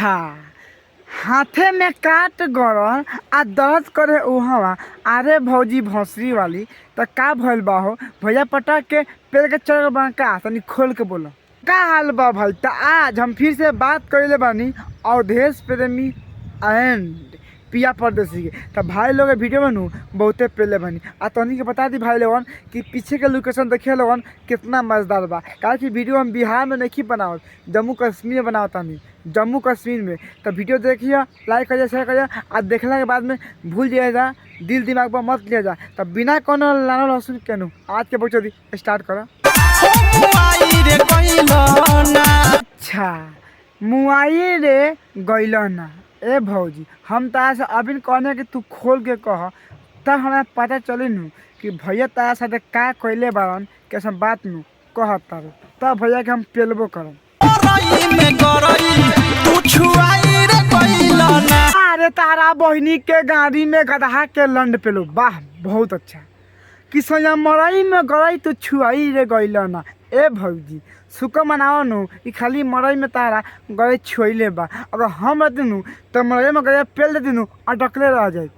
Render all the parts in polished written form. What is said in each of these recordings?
अच्छा, हाथे में काट गड़ल आ दर्द करे उहवा। अरे भौजी भोसरी वाली, तो का भइल बा हो? भैया पटक के पेड़ के चढ़ बा का? तनी खोल के बोलो का हाल बा भाई? तो आज हम फिर से बात कइले बानी अवधेश प्रेमी एंड पिया परदेसी के। तो भाई लोग वीडियो बनू बहुते पहले बनी आ तनी के बता दी भाई लोगन कि पीछे के लोकेशन देखिए लोगन कितना मजेदार बा। काहे कि वीडियो हम बिहार में नहीं बनावत, जम्मू कश्मीर में बनावत तानी, जम्मू कश्मीर में। तो वीडियो देखिए, लाइक करिए, शेयर करिए आ देखने के बाद में भूल जाइएगा, दिल दिमाग पर मत लिया जा। तो बिना कोनो लानो लहसुन केनू आज के बच्चों दी स्टार्ट करो। अच्छा, मुआई रे गइलो ना ए भौजी, हम तारा से अभी कहने कि तू खोल के कह, तब हमें पता चली नू कि भैया तारा साथे का कइले बारन, कैसे बात नू कह तारू, तब भैया के हम पेलबो करम। अरे तारा बहिनी के गाड़ी में गधा के लंड पेलो, वाह बहुत अच्छा। कि सोया मरई में गरई तू छुआई रे गइल ना ए भौजी, सुख मनाओ नु कि खाली मरई में तारा गरई छुइले बा। अगर हम रहते नु तो मरई में गरई पेल देती नु अटकले रह जाइत।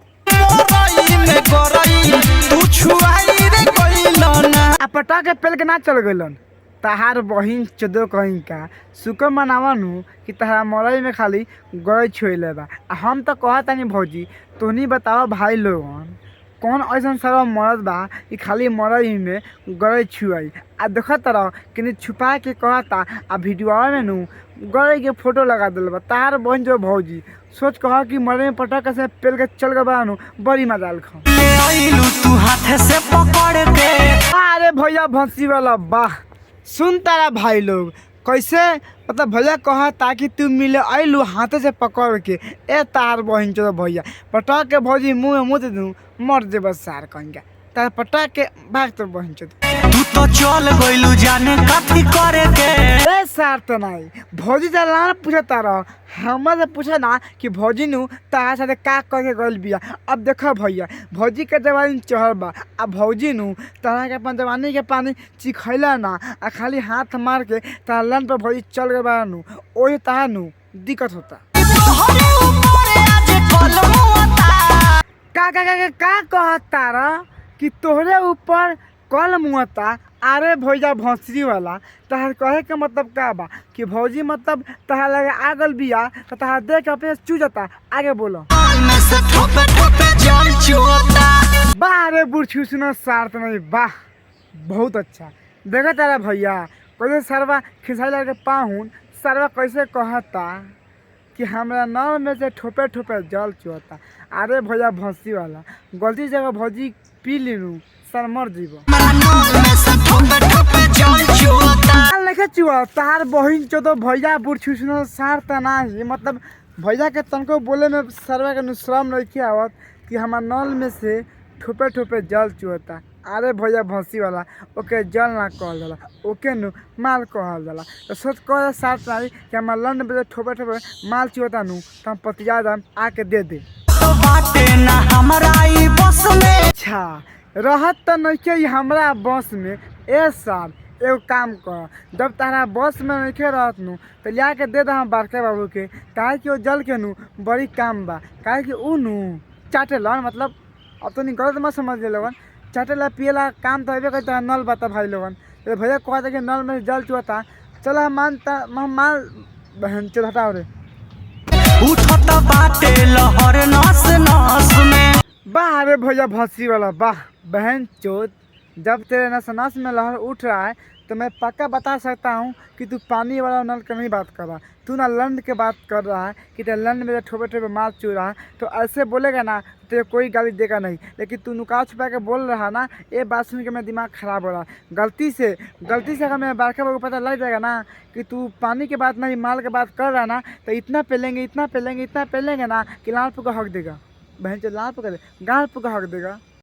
आ पटा के पेल के ना चल गइलन तहार बहिन चोदो कहीं का। सुख मनावा नु कि तहारा मरई में खाली गरई छुइले बा। हम तो कहता नहीं भौजी, तोनी बताओ भाई लोगन कौन ऐसा सारा मरद बा कि खाली मरई में गरई छुआई आ देखत रह कि छुपा के कहता आ वीडियो में नु गरई के फोटो लगा दिल बा। तार बहन जो भौजी सोच कह कि मरई में पटक से पेल के चल गए नु बड़ी मजाल खा। अरे भैया भंसी वाला वाह, सुन तारा भाई लोग कैसे मतलब भैया कहा ताकि तू मिले आइलू हाथे से पकड़ के। ए तार बहन चो भैया पटक के भौजी मुँह में मुँह दू मर जे बस सार कहेंगे तार पटक के भाग तो बहन चो तू तो चल गइलू जाने कथी करे के। ए सार तो नहीं भौजी से लान पूछा तारा, हमरा से पूछा ना कि भौजी नु तारा साथे का करके गइल बिया। अब देखो भैया भौजी के जवानी चढ़ बा आ भौजी नु तारा के अपन जवानी के पानी चिखैला ना आ खाली हाथ मार के तारा लन पर भौजी चल गए बा नु, ओही तारा नु दिक्कत होता। का कहता रहा कि तोहरे ऊपर कल मुआता। अरे भैया भौसरी वाला तहार कहे के मतलब का बा कि भौजी मतलब तहार लगे आगल बिया तो तहार देख के अपने चू जाता। आगे बोलो। वाह रे बुढ़ सुनो सार तो नहीं, वाह बहुत अच्छा। देखो तारा भैया कैसे सरवा खिसाई लगे पाहुन सरवा कैसे कहता कि हमरा नल में से ठोपे ठोपे जल चुहता। अरे भैया भौसी वाला गलती जगह भौजी पी लीनू सर मर जीवो लेके चुआ तार बहिन चो तो भैया बुढ़ छुसनो सार तना ही मतलब भैया के तनको बोले में सरवा के श्रम नहीं आवत कि हमार नल में से ठोपे ठोपे जल चुहता। अरे भैया भौसी वाला ओके जल ना कहल जाला, ओके नु माल कहल जाला। तो सोच कह साथ नारी कि हमार लंड में ठोपे ठोपे माल चुहता नु तो हम पतिया दाम आके दे दे। अच्छा रहत तो नहीं हमरा बस में। ए साल एगो काम कर, जब तारा बस में नहीं रहत नु तो लिया के दे हम बड़के बाबू के। काहे कि वो जल के नु बड़ी काम बा। काहे कि उ नु चाटे लन मतलब अब तो नहीं गलत मत समझ ले लोगन, चाटेला पियला काम तो हेबे करता। नल बता भाई लोगन तो भैया कहता कि नल में जल चुहता। चला मानता मान बहन चल हटाओ रे उठत बाटे लहर नस नस में। वाह रे भैया भौसी वाला वाह बहन चोद, जब तेरे नस नस में लहर उठ रहा है तो मैं पक्का बता सकता हूँ कि तू पानी वाला नल का नहीं बात कर रहा, तू ना लंड के बात कर रहा है कि तेरे लंड में ठोपे ठोपे माल चू रहा है। तो ऐसे बोलेगा ना तो कोई गाली देगा नहीं, लेकिन तू नुकाव छुपा के बोल रहा ना, ये बात सुन के मेरा दिमाग ख़राब हो रहा है। गलती से अगर मेरे बारका बाबू को पता लग जाएगा ना कि तू पानी के बात नहीं माल के बात कर रहा ना तो इतना पेलेंगे ना कि लाल पुका हक देगा। बहन चो लाल पुका गाल पुका हक देगा।